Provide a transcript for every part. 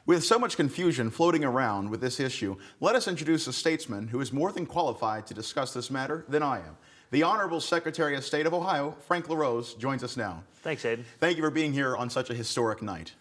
With so much confusion floating around with this issue, let us introduce a statesman who is more than qualified to discuss this matter than I am. The Honorable Secretary of State of Ohio, Frank Larose, joins us now. Thanks, Aiden. Thank you for being here on such a historic night.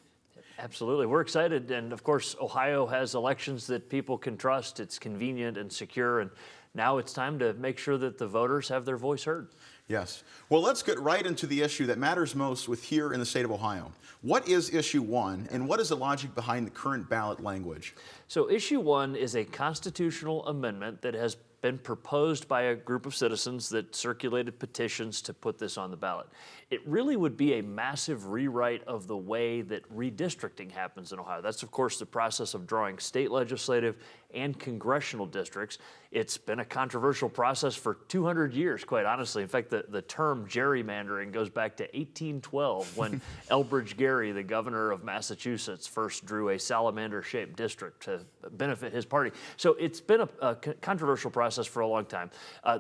Absolutely. We're excited. And of course, Ohio has elections that people can trust. It's convenient and secure. And now it's time to make sure that the voters have their voice heard. Yes. Well, let's get right into the issue that matters most with here in the state of Ohio. What is issue one, and what is the logic behind the current ballot language? So issue one is a constitutional amendment that has been proposed by a group of citizens that circulated petitions to put this on the ballot. It really would be a massive rewrite of the way that redistricting happens in Ohio. That's, of course, the process of drawing state legislative and congressional districts. It's been a controversial process for 200 years, quite honestly. In fact, the term gerrymandering goes back to 1812 when Elbridge Gerry, the governor of Massachusetts, first drew a salamander-shaped district to benefit his party. So it's been a controversial process for a long time.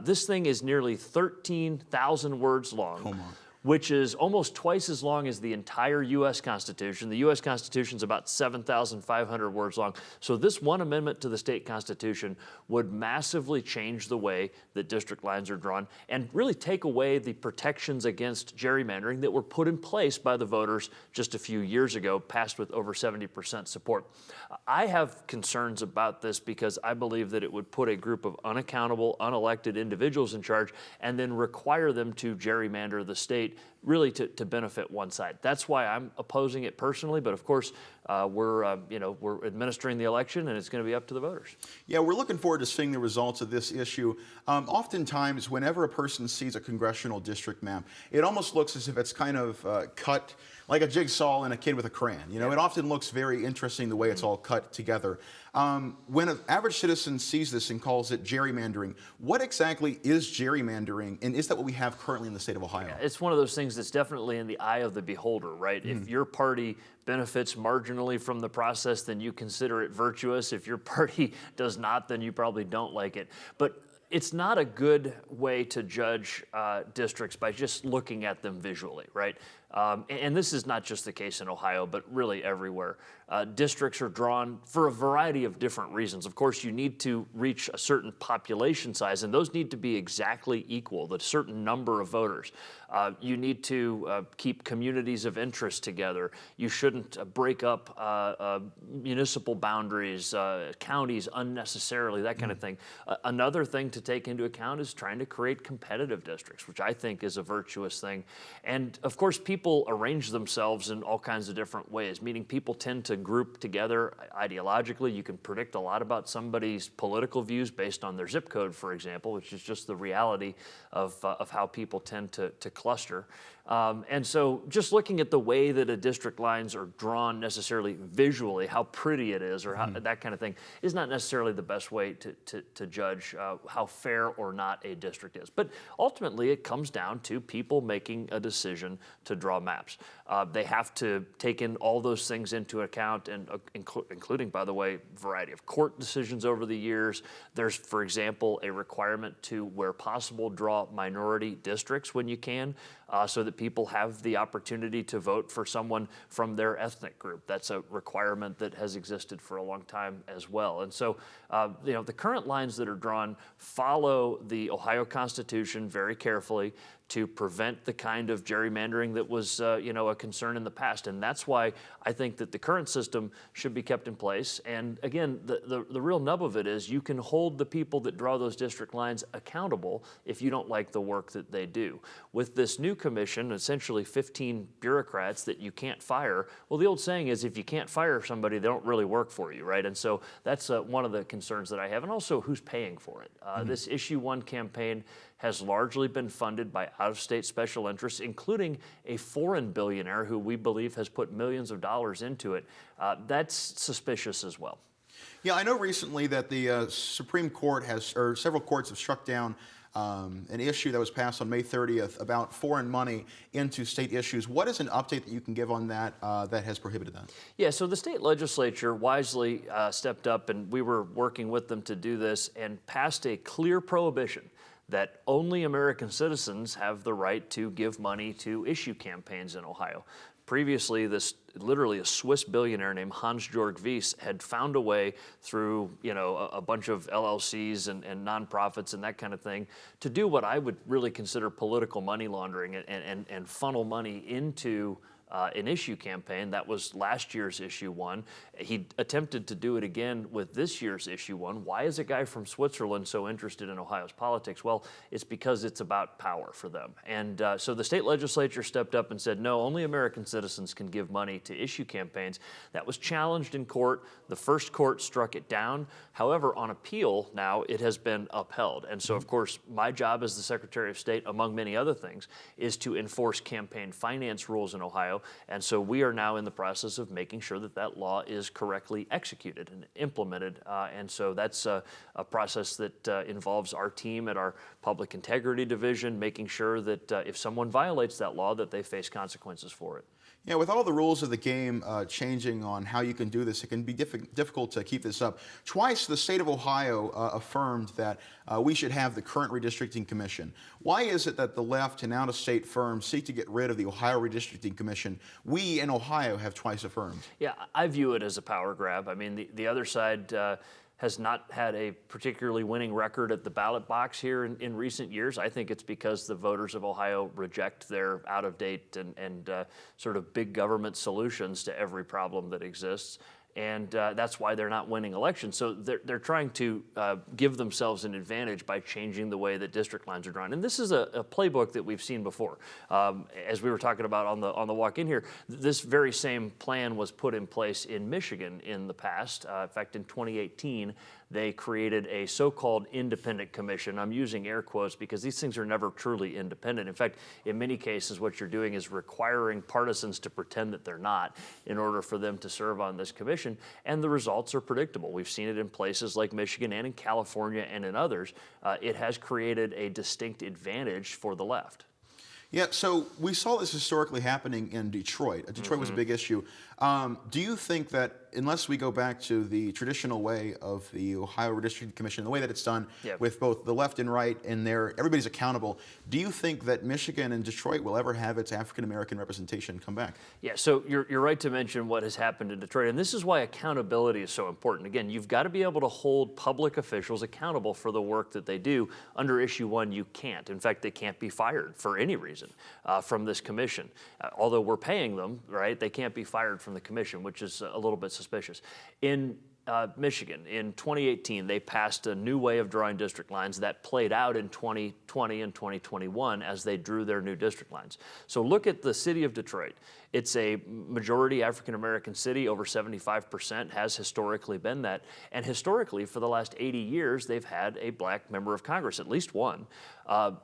This thing is nearly 13,000 words long. Come on. Which is almost twice as long as the entire U.S. Constitution. The U.S. Constitution is about 7,500 words long. So this one amendment to the state constitution would massively change the way that district lines are drawn and really take away the protections against gerrymandering that were put in place by the voters just a few years ago, passed with over 70% support. I have concerns about this because I believe that it would put a group of unaccountable, unelected individuals in charge and then require them to gerrymander the state really to benefit one side. That's why I'm opposing it personally, but of course we're administering the election and it's going to be up to the voters. Yeah, we're looking forward to seeing the results of this issue. Oftentimes, whenever a person sees a congressional district map, it almost looks as if it's kind of cut like a jigsaw and a kid with a crayon. You know, it often looks very interesting the way it's all cut together. When an average citizen sees this and calls it gerrymandering, what exactly is gerrymandering, and is that what we have currently in the state of Ohio? Yeah, it's one of those things that's definitely in the eye of the beholder, right? If your party benefits marginally from the process, then you consider it virtuous. If your party does not, then you probably don't like it. But it's not a good way to judge districts by just looking at them visually, right? And this is not just the case in Ohio, but really everywhere. Districts are drawn for a variety of different reasons. Of course, you need to reach a certain population size, and those need to be exactly equal, the certain number of voters. You need to keep communities of interest together. You shouldn't break up municipal boundaries, counties unnecessarily, that kind of thing. Another thing to take into account is trying to create competitive districts, which I think is a virtuous thing. And of course, people arrange themselves in all kinds of different ways, meaning people tend to group together ideologically. You can predict a lot about somebody's political views based on their zip code, for example, which is just the reality of how people tend to cluster. And so just looking at the way that a district lines are drawn necessarily visually, how pretty it is or how, that kind of thing, is not necessarily the best way to judge how fair or not a district is. But ultimately, it comes down to people making a decision to draw maps. They have to take in all those things into account, and including, by the way, a variety of court decisions over the years. There's, for example, a requirement to, where possible, draw minority districts when you can, so that people have the opportunity to vote for someone from their ethnic group. That's a requirement that has existed for a long time as well. And so, the current lines that are drawn follow the Ohio Constitution very carefully to prevent the kind of gerrymandering that was, a concern in the past. And that's why I think that the current system should be kept in place. And again, the real nub of it is you can hold the people that draw those district lines accountable if you don't like the work that they do. With this new commission, essentially 15 bureaucrats that you can't fire, well, the old saying is if you can't fire somebody, they don't really work for you, right? And so that's one of the concerns that I have. And also, who's paying for it? This Issue 1 campaign has largely been funded by out-of-state special interests, including a foreign billionaire who we believe has put millions of dollars into it. That's suspicious as well. Yeah, I know recently that the Supreme Court or several courts have struck down an issue that was passed on May 30th about foreign money into state issues. What is an update that you can give on that that has prohibited that? Yeah, so the state legislature wisely stepped up, and we were working with them to do this, and passed a clear prohibition that only American citizens have the right to give money to issue campaigns in Ohio. Previously, this literally a Swiss billionaire named Hans-Georg Wyss had found a way through a bunch of LLCs and nonprofits and that kind of thing to do what I would really consider political money laundering and funnel money into an issue campaign. That was last year's issue one. He attempted to do it again with this year's issue one. Why is a guy from Switzerland so interested in Ohio's politics? Well, it's because it's about power for them. And so the state legislature stepped up and said, no, only American citizens can give money to issue campaigns. That was challenged in court. The first court struck it down. However, on appeal now, it has been upheld. And so, of course, my job as the Secretary of State, among many other things, is to enforce campaign finance rules in Ohio. And so we are now in the process of making sure that that law is correctly executed and implemented. And so that's a process that involves our team at our Public Integrity Division, making sure that if someone violates that law, that they face consequences for it. Yeah, with all the rules of the game changing on how you can do this, it can be difficult to keep this up. Twice the state of Ohio affirmed that we should have the current redistricting commission. Why is it that the left and out-of-state firms seek to get rid of the Ohio Redistricting Commission? We in Ohio have twice affirmed. Yeah, I view it as a power grab. I mean, the other side has not had a particularly winning record at the ballot box here in recent years. I think it's because the voters of Ohio reject their out-of-date and sort of big government solutions to every problem that exists. And that's why they're not winning elections. So they're trying to give themselves an advantage by changing the way that district lines are drawn. And this is a playbook that we've seen before. As we were talking about on the walk in here, this very same plan was put in place in Michigan in the past. In fact, in 2018, they created a so-called independent commission. I'm using air quotes because these things are never truly independent. In fact, in many cases, what you're doing is requiring partisans to pretend that they're not in order for them to serve on this commission. And the results are predictable. We've seen it in places like Michigan and in California and in others. It has created a distinct advantage for the left. Yeah, so we saw this historically happening in Detroit. Detroit was a big issue. Do you think that unless we go back to the traditional way of the Ohio Redistricting Commission, the way that it's done with both the left and right and everybody's accountable, do you think that Michigan and Detroit will ever have its African-American representation come back? Yeah, so you're right to mention what has happened in Detroit, and this is why accountability is so important. Again, you've got to be able to hold public officials accountable for the work that they do. Under issue one, you can't. In fact, they can't be fired for any reason from this commission. Although we're paying them, right, they can't be fired from the commission, which is a little bit suspicious. In Michigan, in 2018, they passed a new way of drawing district lines that played out in 2020 and 2021 as they drew their new district lines. So look at the city of Detroit. It's a majority African-American city, over 75% has historically been that. And historically, for the last 80 years, they've had a black member of Congress, at least one.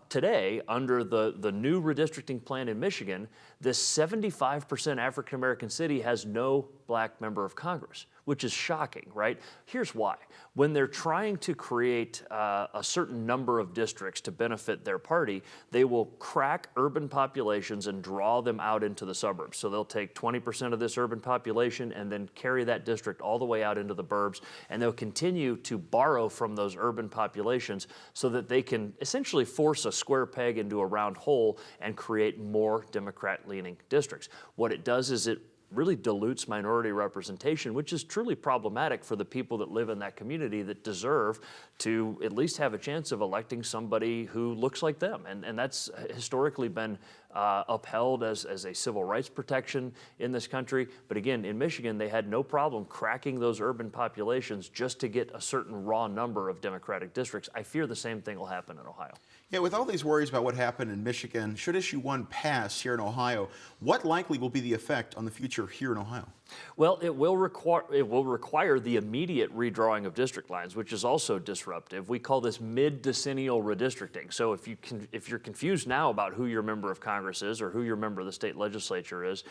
Today, under the new redistricting plan in Michigan, this 75% African-American city has no black member of Congress, which is shocking, right? Here's why. When they're trying to create a certain number of districts to benefit their party, they will crack urban populations and draw them out into the suburbs. So they'll take 20% of this urban population and then carry that district all the way out into the burbs, and they'll continue to borrow from those urban populations so that they can essentially force a square peg into a round hole and create more Democrat-leaning districts. What it does is it really dilutes minority representation, which is truly problematic for the people that live in that community that deserve to at least have a chance of electing somebody who looks like them. And that's historically been upheld as a civil rights protection in this country. But again, in Michigan, they had no problem cracking those urban populations just to get a certain raw number of Democratic districts. I fear the same thing will happen in Ohio. Yeah, with all these worries about what happened in Michigan, should issue one pass here in Ohio, what likely will be the effect on the future here in Ohio? Well, it will require the immediate redrawing of district lines, which is also disruptive. We call this mid-decennial redistricting. So if you're confused now about who your member of Congress is or who your member of the state legislature is,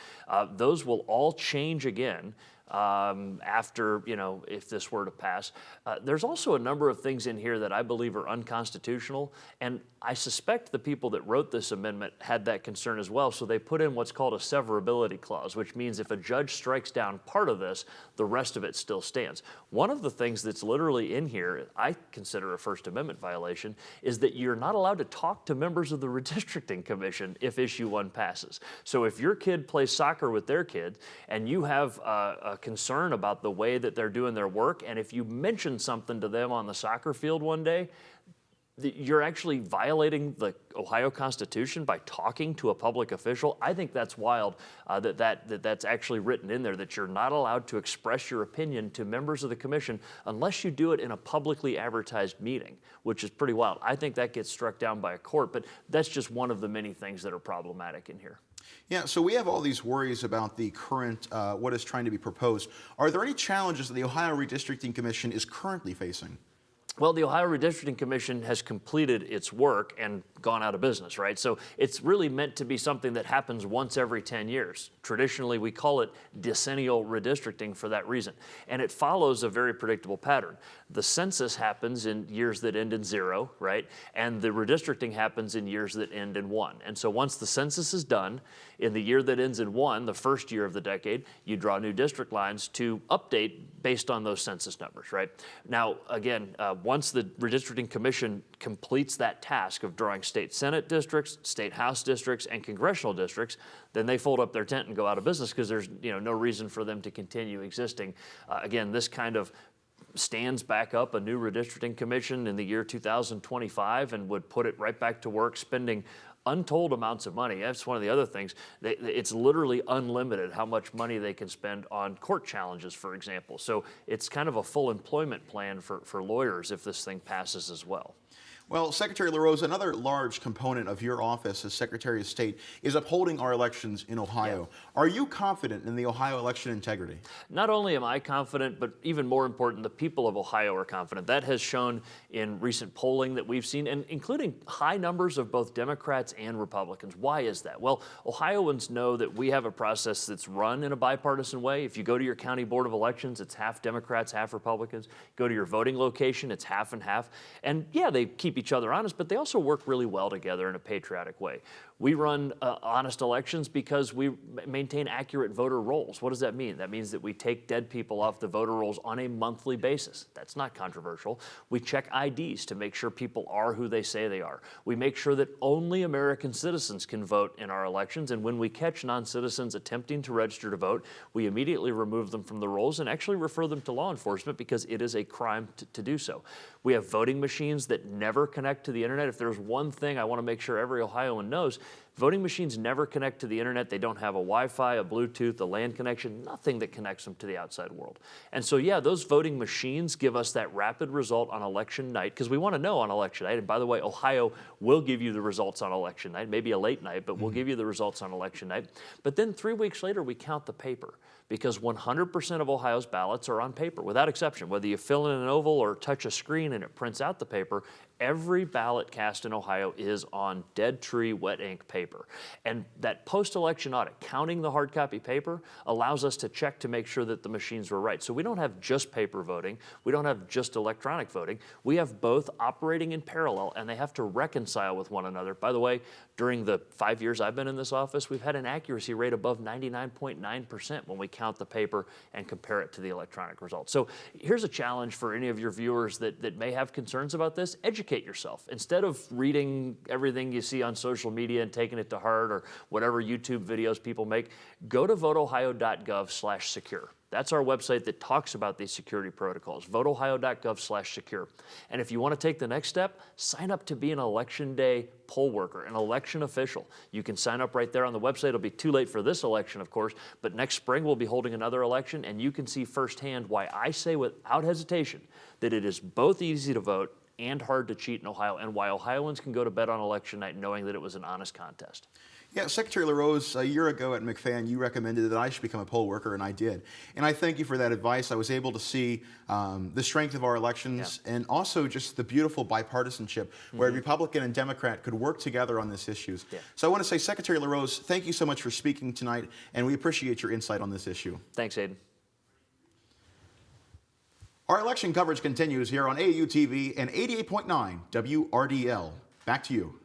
those will all change again after, if this were to pass. There's also a number of things in here that I believe are unconstitutional, and I suspect the people that wrote this amendment had that concern as well, so they put in what's called a severability clause, which means if a judge strikes down part of this, the rest of it still stands. One of the things that's literally in here, I consider a First Amendment violation, is that you're not allowed to talk to members of the redistricting commission if issue 1 passes. So if your kid plays soccer with their kid and you have a concern about the way that they're doing their work, and if you mention something to them on the soccer field one day, you're actually violating the Ohio Constitution by talking to a public official. I think that's wild that's actually written in there, that you're not allowed to express your opinion to members of the commission unless you do it in a publicly advertised meeting, which is pretty wild. I think that gets struck down by a court, but that's just one of the many things that are problematic in here. Yeah, so we have all these worries about the current, what is trying to be proposed. Are there any challenges that the Ohio Redistricting Commission is currently facing? Well, the Ohio Redistricting Commission has completed its work and gone out of business, right? So it's really meant to be something that happens once every 10 years. Traditionally, we call it decennial redistricting for that reason. And it follows a very predictable pattern. The census happens in years that end in 0, right? And the redistricting happens in years that end in 1. And so once the census is done, in the year that ends in 1, the first year of the decade, you draw new district lines to update based on those census numbers, right? Now, again, once the Redistricting Commission completes that task of drawing state Senate districts, state House districts, and congressional districts, then they fold up their tent and go out of business because there's no reason for them to continue existing. Again, this kind of stands back up a new redistricting commission in the year 2025 and would put it right back to work spending untold amounts of money. That's one of the other things. It's literally unlimited how much money they can spend on court challenges, for example. So it's kind of a full employment plan for lawyers if this thing passes as well. Well, Secretary Larose, another large component of your office as Secretary of State is upholding our elections in Ohio. Yeah. Are you confident in the Ohio election integrity? Not only am I confident, but even more important, the people of Ohio are confident. That has shown in recent polling that we've seen, and including high numbers of both Democrats and Republicans. Why is that? Well, Ohioans know that we have a process that's run in a bipartisan way. If you go to your county board of elections, it's half Democrats, half Republicans. Go to your voting location, it's half and half. And yeah, they keep each other honest, but they also work really well together in a patriotic way. We run honest elections because we maintain accurate voter rolls. What does that mean? That means that we take dead people off the voter rolls on a monthly basis. That's not controversial. We check IDs to make sure people are who they say they are. We make sure that only American citizens can vote in our elections, and when we catch non-citizens attempting to register to vote, we immediately remove them from the rolls and actually refer them to law enforcement because it is a crime to do so. We have voting machines that never connect to the internet. If there's one thing I want to make sure every Ohioan knows, voting machines never connect to the internet. They don't have a Wi-Fi, a Bluetooth, a LAN connection, nothing that connects them to the outside world. And so, yeah, those voting machines give us that rapid result on election night because we want to know on election night. And by the way, Ohio will give you the results on election night, maybe a late night, but we'll give you the results on election night. But then 3 weeks later, we count the paper because 100% of Ohio's ballots are on paper, without exception. Whether you fill in an oval or touch a screen and it prints out the paper, every ballot cast in Ohio is on dead tree wet ink paper. And that post-election audit, counting the hard copy paper, allows us to check to make sure that the machines were right. So we don't have just paper voting. We don't have just electronic voting. We have both operating in parallel, and they have to reconcile with one another. By the way, during the 5 years I've been in this office, we've had an accuracy rate above 99.9% when we count the paper and compare it to the electronic results. So here's a challenge for any of your viewers that may have concerns about this. Educate yourself. Instead of reading everything you see on social media and taking it to heart or whatever YouTube videos people make, go to voteohio.gov/secure. That's our website that talks about these security protocols, voteohio.gov/secure. And if you want to take the next step, sign up to be an election day poll worker, an election official. You can sign up right there on the website. It'll be too late for this election, of course, but next spring we'll be holding another election, and you can see firsthand why I say without hesitation that it is both easy to vote and hard to cheat in Ohio, and why Ohioans can go to bed on election night knowing that it was an honest contest. Yeah, Secretary Larose, a year ago at McFan, you recommended that I should become a poll worker, and I did. And I thank you for that advice. I was able to see the strength of our elections and also just the beautiful bipartisanship where Republican and Democrat could work together on these issues. Yeah. So I want to say, Secretary Larose, thank you so much for speaking tonight, and we appreciate your insight on this issue. Thanks, Aiden. Our election coverage continues here on AU TV and 88.9 WRDL. Back to you.